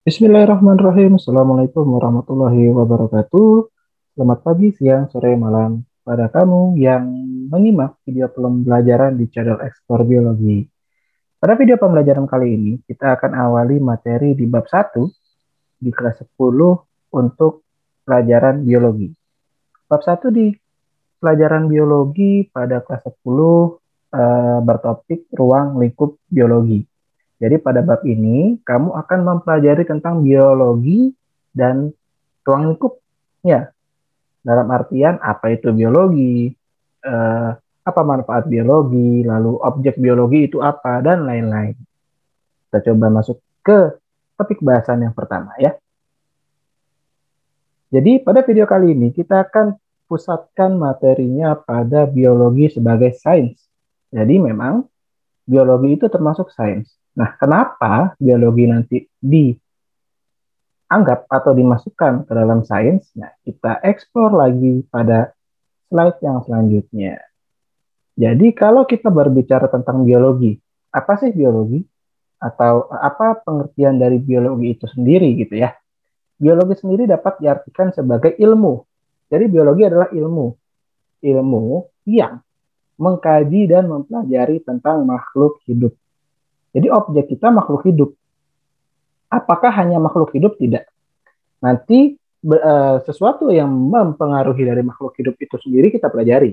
Bismillahirrahmanirrahim. Assalamualaikum warahmatullahi wabarakatuh. Selamat pagi, siang, sore, malam pada kamu yang menyimak video pembelajaran di channel Explore Biologi. Pada video pembelajaran kali ini, kita akan awali materi di bab 1 di kelas 10 untuk pelajaran biologi. Bab 1 di pelajaran biologi pada kelas 10 bertopik ruang lingkup biologi. Jadi pada bab ini kamu akan mempelajari tentang biologi dan ruang lingkupnya. Dalam artian apa itu biologi, apa manfaat biologi, lalu objek biologi itu apa, dan lain-lain. Kita coba masuk ke topik bahasan yang pertama ya. Jadi pada video kali ini kita akan pusatkan materinya pada biologi sebagai sains. Jadi memang biologi itu termasuk sains. Nah, kenapa biologi nanti dianggap atau dimasukkan ke dalam sains? Nah, kita eksplor lagi pada slide yang selanjutnya. Jadi, kalau kita berbicara tentang biologi, apa sih biologi? Atau apa pengertian dari biologi itu sendiri gitu ya? Biologi sendiri dapat diartikan sebagai ilmu. Jadi, biologi adalah ilmu. Ilmu yang mengkaji dan mempelajari tentang makhluk hidup. Jadi, objek kita makhluk hidup. Apakah hanya makhluk hidup? Tidak. Nanti sesuatu yang mempengaruhi dari makhluk hidup itu sendiri kita pelajari,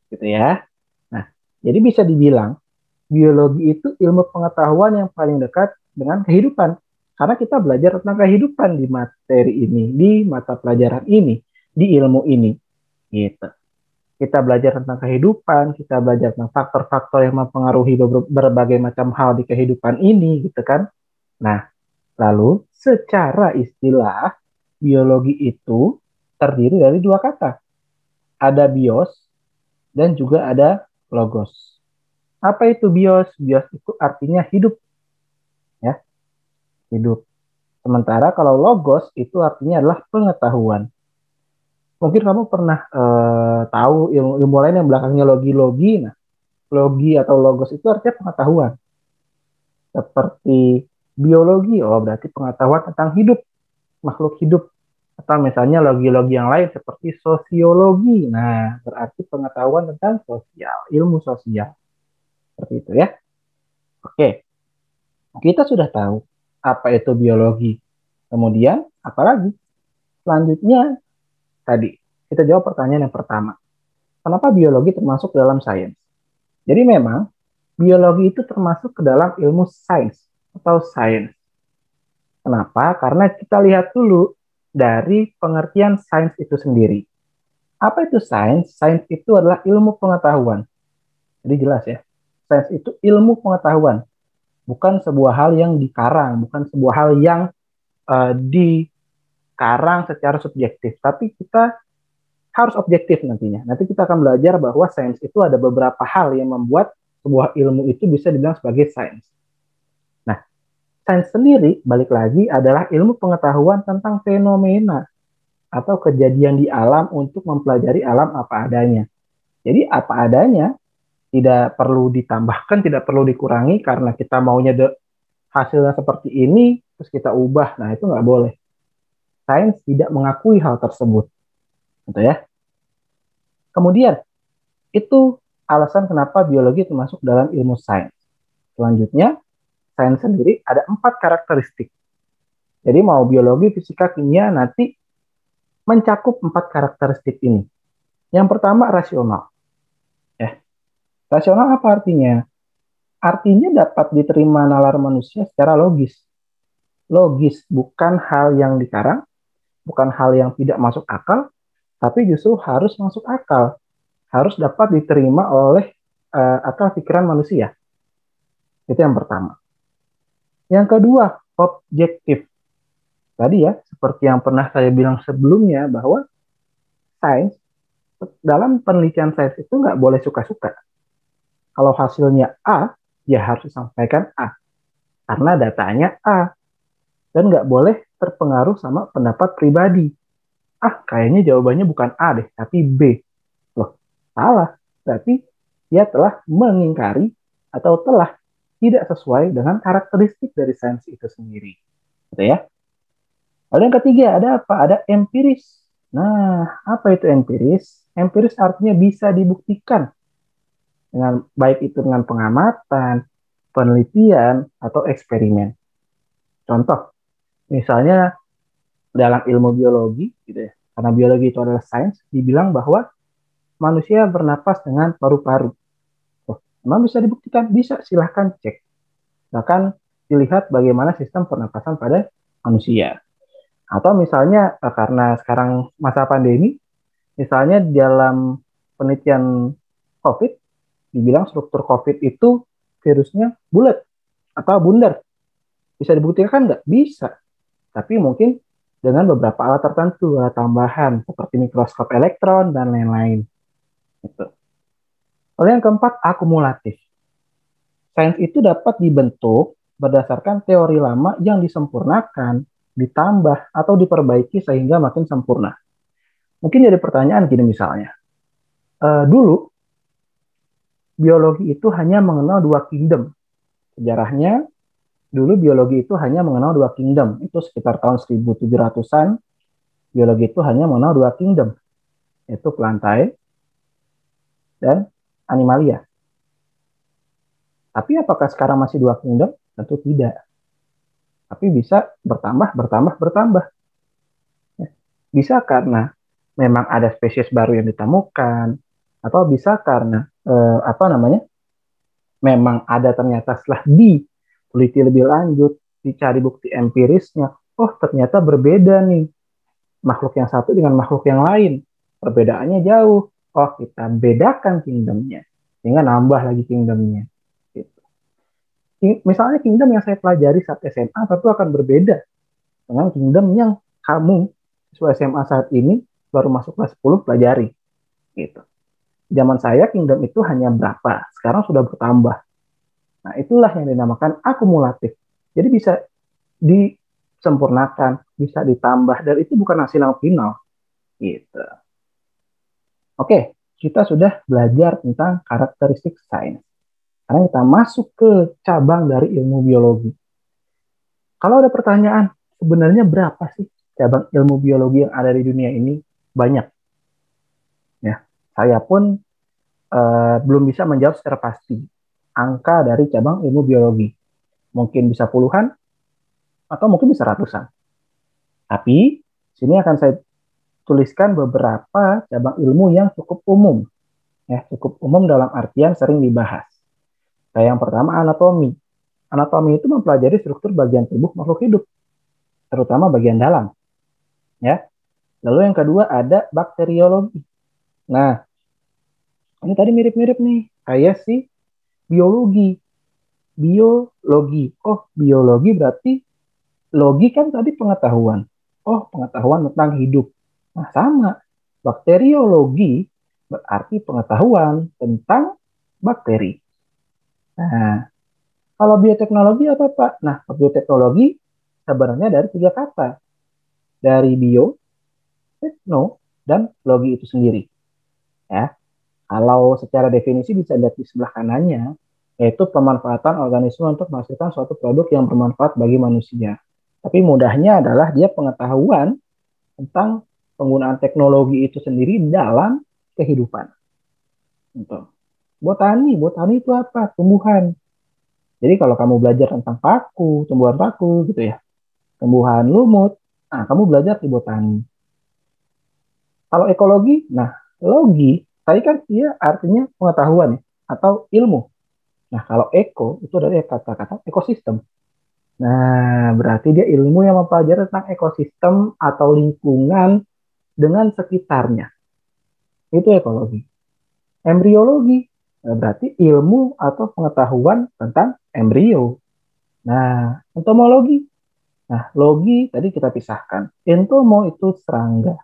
gitu ya. Nah, jadi bisa dibilang biologi itu ilmu pengetahuan yang paling dekat dengan kehidupan. Karena kita belajar tentang kehidupan di materi ini, di mata pelajaran ini, di ilmu ini, gitu. Kita belajar tentang kehidupan, kita belajar tentang faktor-faktor yang mempengaruhi berbagai macam hal di kehidupan ini, gitu kan. Nah, lalu secara istilah biologi itu terdiri dari dua kata. Ada bios dan juga ada logos. Apa itu bios? Bios itu artinya hidup, ya, hidup. Sementara kalau logos itu artinya adalah pengetahuan. Mungkin kamu pernah tahu ilmu lain yang belakangnya logi-logi. Nah, logi atau logos itu artinya pengetahuan. Seperti biologi, oh berarti pengetahuan tentang hidup, makhluk hidup. Atau misalnya logi-logi yang lain seperti sosiologi. Nah, berarti pengetahuan tentang sosial, ilmu sosial. Seperti itu ya. Oke, kita sudah tahu apa itu biologi. Kemudian, apalagi? Selanjutnya, tadi kita jawab pertanyaan yang pertama. Kenapa biologi termasuk dalam sains? Jadi memang biologi itu termasuk ke dalam ilmu sains atau sains. Kenapa? Karena kita lihat dulu dari pengertian sains itu sendiri. Apa itu sains? Sains itu adalah ilmu pengetahuan. Jadi jelas ya, sains itu ilmu pengetahuan, bukan sebuah hal yang dikarang, bukan sebuah hal yang dikarang secara subjektif, tapi kita harus objektif nantinya. Nanti kita akan belajar bahwa sains itu ada beberapa hal yang membuat sebuah ilmu itu bisa dibilang sebagai sains. Nah, sains sendiri, balik lagi, adalah ilmu pengetahuan tentang fenomena atau kejadian di alam untuk mempelajari alam apa adanya. Jadi apa adanya, tidak perlu ditambahkan, tidak perlu dikurangi karena kita maunya hasilnya seperti ini, terus kita ubah. Nah, itu nggak boleh. Sains tidak mengakui hal tersebut. Gitu ya. Kemudian, itu alasan kenapa biologi termasuk dalam ilmu sains. Selanjutnya, sains sendiri ada 4 karakteristik. Jadi mau biologi, fisika, kimia nanti mencakup 4 karakteristik ini. Yang pertama, rasional. Ya. Rasional apa artinya? Artinya dapat diterima nalar manusia secara logis. Logis, bukan hal yang dikarang, bukan hal yang tidak masuk akal, tapi justru harus masuk akal. Harus dapat diterima oleh akal pikiran manusia. Itu yang pertama. Yang kedua, objektif. Tadi ya, seperti yang pernah saya bilang sebelumnya, bahwa sains, dalam penelitian sains itu nggak boleh suka-suka. Kalau hasilnya A, ya harus disampaikan A. Karena datanya A. Dan nggak boleh terpengaruh sama pendapat pribadi. Ah, kayaknya jawabannya bukan A deh, tapi B. Loh, salah. Berarti dia telah mengingkari atau telah tidak sesuai dengan karakteristik dari sains itu sendiri. Gitu ya. Lalu yang ketiga ada apa? Ada empiris. Nah, apa itu empiris? Empiris artinya bisa dibuktikan dengan baik itu dengan pengamatan, penelitian, atau eksperimen. Contoh, misalnya dalam ilmu biologi, gitu ya, karena biologi itu adalah sains, dibilang bahwa manusia bernapas dengan paru-paru. Oh, emang bisa dibuktikan? Bisa, silahkan cek. Bahkan dilihat bagaimana sistem pernapasan pada manusia. Atau misalnya karena sekarang masa pandemi, misalnya dalam penelitian COVID, dibilang struktur COVID itu virusnya bulat atau bundar. Bisa dibuktikan nggak? Bisa. Tapi mungkin dengan beberapa alat tertentu, alat tambahan seperti mikroskop elektron dan lain-lain. Gitu. Lalu yang keempat, akumulatif. Sains itu dapat dibentuk berdasarkan teori lama yang disempurnakan, ditambah, atau diperbaiki sehingga makin sempurna. Mungkin jadi pertanyaan gini misalnya, dulu biologi itu hanya mengenal dua kingdom. Sejarahnya, dulu biologi itu hanya mengenal dua kingdom. Itu sekitar tahun 1700-an, biologi itu hanya mengenal dua kingdom, yaitu plantae dan animalia. Tapi apakah sekarang masih dua kingdom? Tentu tidak. Tapi bisa bertambah, bertambah, bertambah. Bisa karena memang ada spesies baru yang ditemukan, atau bisa karena memang ada ternyata setelah diteliti lebih lanjut, dicari bukti empirisnya, oh ternyata berbeda nih makhluk yang satu dengan makhluk yang lain, perbedaannya jauh, oh kita bedakan kingdomnya, sehingga nambah lagi kingdomnya. Gitu. Misalnya kingdom yang saya pelajari saat SMA tentu akan berbeda dengan kingdom yang kamu siswa SMA saat ini baru masuk kelas 10 pelajari. Gitu. Zaman saya kingdom itu hanya berapa, sekarang sudah bertambah. Nah, itulah yang dinamakan akumulatif. Jadi bisa disempurnakan, bisa ditambah, dan itu bukan hasil yang final. Gitu. Oke, kita sudah belajar tentang karakteristik sains. Sekarang kita masuk ke cabang dari ilmu biologi. Kalau ada pertanyaan, sebenarnya berapa sih cabang ilmu biologi yang ada di dunia ini? Banyak. Ya, saya pun belum bisa menjawab secara pasti angka dari cabang ilmu biologi. Mungkin bisa puluhan, atau mungkin bisa ratusan. Tapi, sini akan saya tuliskan beberapa cabang ilmu yang cukup umum. Ya, cukup umum dalam artian sering dibahas. Kayak yang pertama anatomi. Anatomi itu mempelajari struktur bagian tubuh makhluk hidup, terutama bagian dalam. Ya. Lalu yang kedua ada bakteriologi. Nah, ini tadi mirip-mirip nih, kayak si biologi. Biologi. Oh, biologi berarti logi kan tadi pengetahuan. Oh, pengetahuan tentang hidup. Nah, sama. Bakteriologi berarti pengetahuan tentang bakteri. Nah, kalau bioteknologi apa, Pak? Nah, bioteknologi sebenarnya dari tiga kata. Dari bio, tekno, dan logi itu sendiri. Ya. Kalau secara definisi bisa lihat di sebelah kanannya, yaitu pemanfaatan organisme untuk menghasilkan suatu produk yang bermanfaat bagi manusia. Tapi mudahnya adalah dia pengetahuan tentang penggunaan teknologi itu sendiri dalam kehidupan. Untuk botani itu apa? Tumbuhan. Jadi kalau kamu belajar tentang paku, tumbuhan paku gitu ya, tumbuhan lumut, nah kamu belajar di botani. Kalau ekologi, nah logi, tadi kan dia artinya pengetahuan ya, atau ilmu. Nah kalau eko itu dari kata-kata ekosistem. Nah berarti dia ilmu yang mempelajari tentang ekosistem atau lingkungan dengan sekitarnya. Itu ekologi. Embriologi, nah, berarti ilmu atau pengetahuan tentang embrio. Nah, entomologi. Nah, logi tadi kita pisahkan. Entomo itu serangga.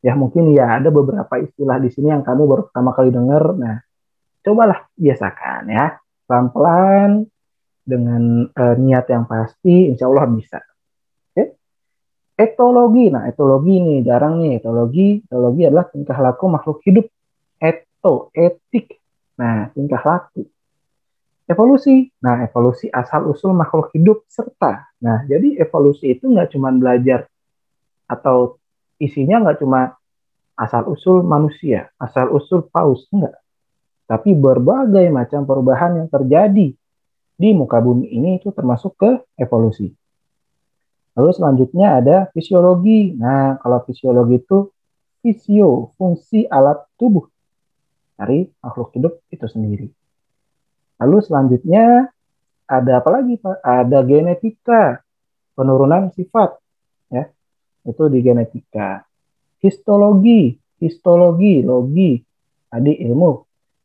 Ya, mungkin ya ada beberapa istilah di sini yang kamu baru pertama kali dengar. Nah, cobalah biasakan ya. Pelan-pelan dengan niat yang pasti, insya Allah bisa. Oke? Etologi. Nah, etologi nih jarang nih. Etologi adalah tingkah laku makhluk hidup. Etik. Nah, tingkah laku. Evolusi. Nah, evolusi asal-usul makhluk hidup serta. Nah, jadi evolusi itu nggak cuma belajar atau isinya nggak cuma asal-usul manusia, asal-usul paus, enggak. Tapi berbagai macam perubahan yang terjadi di muka bumi ini itu termasuk ke evolusi. Lalu selanjutnya ada fisiologi. Nah, kalau fisiologi itu fungsi alat tubuh dari makhluk hidup itu sendiri. Lalu selanjutnya ada apa lagi, Pak? Ada genetika, penurunan sifat, ya, itu di genetika. Histologi, tadi ilmu.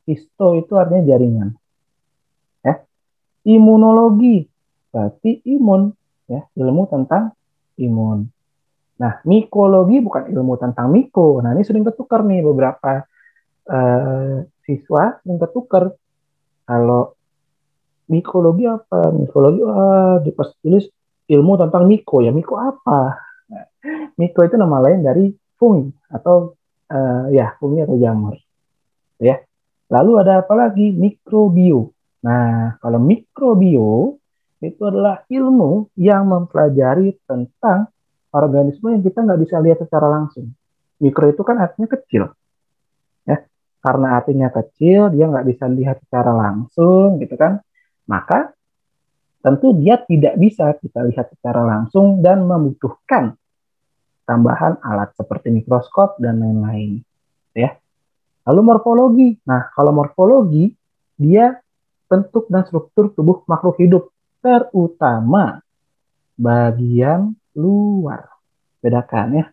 Histo itu artinya jaringan, ya. Imunologi, berarti imun, ya, ilmu tentang imun. Nah, mikologi bukan ilmu tentang miko. Nah, ini sering ketukar nih beberapa siswa sering ketukar. Kalau mikologi apa? Mikologi di pas tulis ilmu tentang miko, ya miko apa? Nah, miko itu nama lain dari fungi atau ya fungi atau jamur, ya. Lalu ada apa lagi? Mikrobio. Nah, kalau mikrobio itu adalah ilmu yang mempelajari tentang organisme yang kita nggak bisa lihat secara langsung. Mikro itu kan artinya kecil, ya. Karena artinya kecil, dia nggak bisa lihat secara langsung, gitu kan. Maka tentu dia tidak bisa kita lihat secara langsung dan membutuhkan tambahan alat seperti mikroskop dan lain-lain, ya. Lalu morfologi. Nah, kalau morfologi dia bentuk dan struktur tubuh makhluk hidup, terutama bagian luar. Bedakan, ya.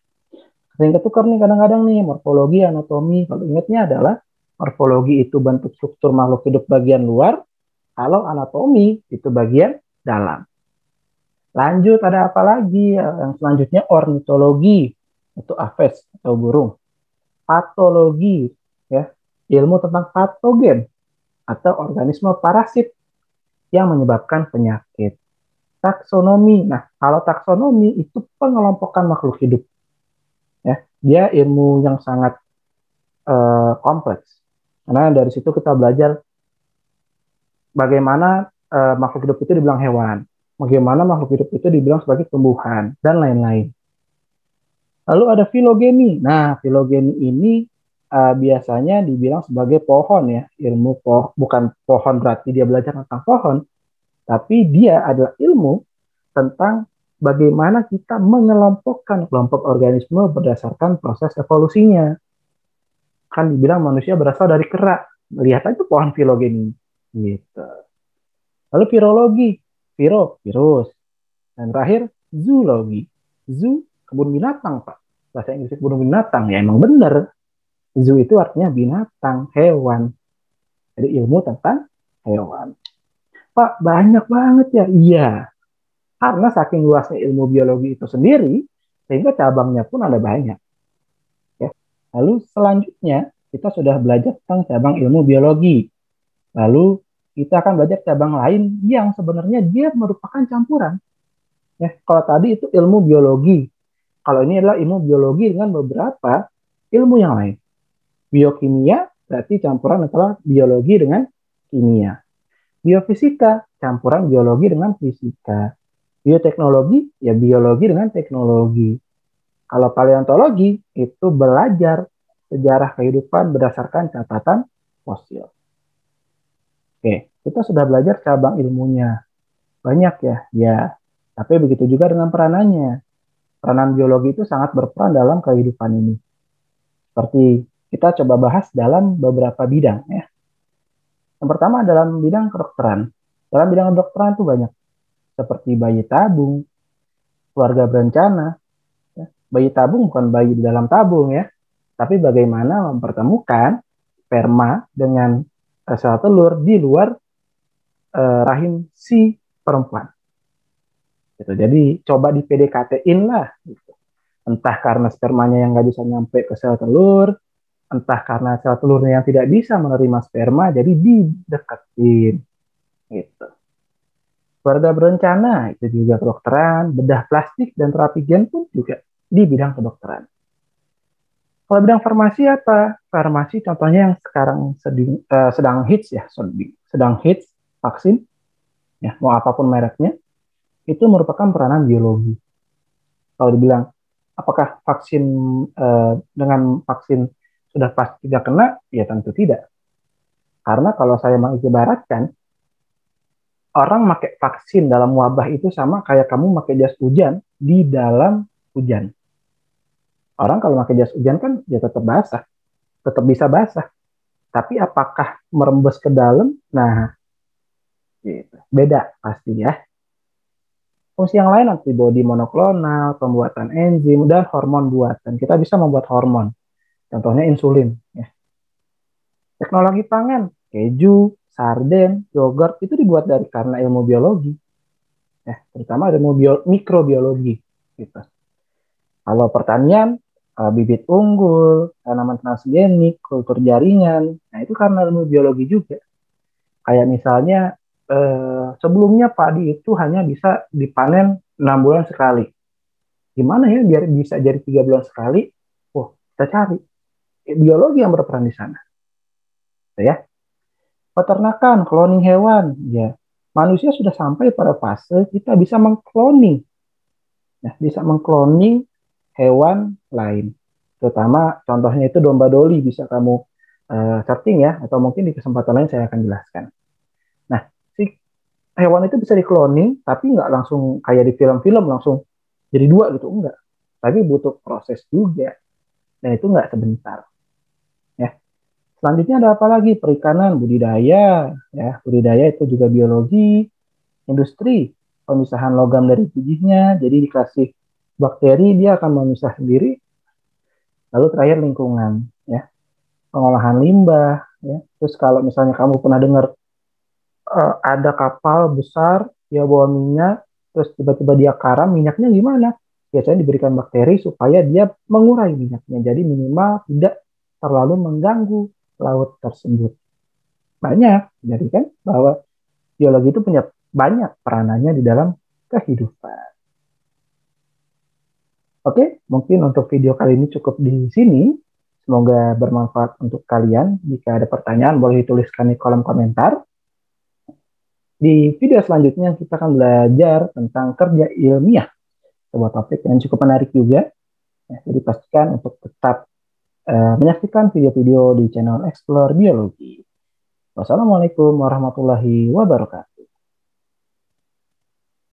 Sering ketukar nih kadang-kadang nih morfologi, anatomi. Kalau ingatnya adalah morfologi itu bentuk struktur makhluk hidup bagian luar, kalau anatomi itu bagian dalam. Lanjut, ada apa lagi? Yang selanjutnya ornitologi, itu aves atau burung. Patologi, ya, ilmu tentang patogen atau organisme parasit yang menyebabkan penyakit. Taksonomi, nah kalau taksonomi itu pengelompokan makhluk hidup, ya, dia ilmu yang sangat kompleks. Karena dari situ kita belajar bagaimana makhluk hidup itu dibilang hewan, bagaimana makhluk hidup itu dibilang sebagai tumbuhan, dan lain-lain. Lalu ada filogeni. Nah, filogeni ini biasanya dibilang sebagai pohon, ya, ilmu bukan pohon berarti dia belajar tentang pohon, tapi dia adalah ilmu tentang bagaimana kita mengelompokkan kelompok organisme berdasarkan proses evolusinya. Kan dibilang manusia berasal dari kera. Lihat aja pohon filogeni. Gitu. Lalu virologi. Virus. Dan terakhir, zoologi. Zoo, kebun binatang, Pak. Bahasa Inggris kebun binatang. Ya emang benar. Zoo itu artinya binatang, hewan. Jadi ilmu tentang hewan. Pak, banyak banget ya. Iya. Karena saking luasnya ilmu biologi itu sendiri, sehingga cabangnya pun ada banyak. Ya. Lalu selanjutnya, kita sudah belajar tentang cabang ilmu biologi. Lalu kita akan belajar cabang lain yang sebenarnya dia merupakan campuran. Ya, kalau tadi itu ilmu biologi, kalau ini adalah ilmu biologi dengan beberapa ilmu yang lain. Biokimia berarti campuran antara biologi dengan kimia. Biofisika campuran biologi dengan fisika. Bioteknologi ya biologi dengan teknologi. Kalau paleontologi itu belajar sejarah kehidupan berdasarkan catatan fosil. Oke, kita sudah belajar cabang ilmunya. Banyak ya, ya. Tapi begitu juga dengan peranannya. Peranan biologi itu sangat berperan dalam kehidupan ini. Seperti kita coba bahas dalam beberapa bidang ya. Yang pertama dalam bidang kedokteran. Dalam bidang kedokteran itu banyak. Seperti bayi tabung, keluarga berencana. Ya. Bayi tabung bukan bayi di dalam tabung ya. Tapi bagaimana mempertemukan sperma dengan sel telur di luar rahim si perempuan. Gitu. Jadi coba di PDKT-in lah. Gitu. Entah karena spermanya yang nggak bisa nyampe ke sel telur, entah karena sel telurnya yang tidak bisa menerima sperma, jadi dideketin. Gitu. Keluarga berencana itu juga kedokteran, bedah plastik dan terapi gen pun juga di bidang kedokteran. Kalau bidang farmasi apa? Farmasi contohnya yang sekarang sedang hits ya, sedang hits vaksin, ya mau apapun mereknya, itu merupakan peranan biologi. Kalau dibilang Apakah vaksin dengan vaksin sudah pasti tidak kena? Ya tentu tidak. Karena kalau saya mengibaratkan, orang pakai vaksin dalam wabah itu sama kayak kamu pakai jas hujan di dalam hujan. Orang kalau pakai jas hujan kan ya tetap basah, tetap bisa basah. Tapi apakah merembes ke dalam? Nah, gitu. Beda pasti ya. Fungsi yang lain antibodi monoklonal, pembuatan enzim, dan hormon buatan. Kita bisa membuat hormon, contohnya insulin. Ya. Teknologi pangan, keju, sarden, yogurt, itu dibuat dari karena ilmu biologi. Ya, terutama ilmu mikrobiologi. Gitu. Kalau pertanian, bibit unggul, tanaman transgenik, kultur jaringan, nah itu karena ilmu biologi juga. Kayak misalnya sebelumnya padi itu hanya bisa dipanen 6 bulan sekali. Gimana ya biar bisa jadi 3 bulan sekali? Oh, kita cari biologi yang berperan di sana. Ya, peternakan, cloning hewan, ya manusia sudah sampai pada fase kita bisa mengcloning, ya, bisa mengcloning hewan lain. Terutama contohnya itu domba doli bisa kamu searching ya, atau mungkin di kesempatan lain saya akan jelaskan. Nah, si hewan itu bisa dikloning, tapi nggak langsung kayak di film-film langsung jadi dua gitu, enggak. Tapi butuh proses juga, dan itu nggak sebentar. Ya. Selanjutnya ada apa lagi? Perikanan, budidaya, ya budidaya itu juga biologi, industri, pemisahan logam dari biji-nya, jadi dikasih bakteri dia akan memisah sendiri. Lalu terakhir lingkungan, ya pengolahan limbah, ya. Terus kalau misalnya kamu pernah dengar ada kapal besar dia bawa minyak, terus tiba-tiba dia karam, minyaknya gimana? Biasanya diberikan bakteri supaya dia mengurai minyaknya, jadi minimal tidak terlalu mengganggu laut tersebut. Banyak, jadi kan bahwa biologi itu punya banyak peranannya di dalam kehidupan. Oke, mungkin untuk video kali ini cukup di sini. Semoga bermanfaat untuk kalian. Jika ada pertanyaan, boleh dituliskan di kolom komentar. Di video selanjutnya, kita akan belajar tentang kerja ilmiah. Sebuah topik yang cukup menarik juga. Ya, jadi pastikan untuk tetap menyaksikan video-video di channel Explore Biologi. Wassalamualaikum warahmatullahi wabarakatuh.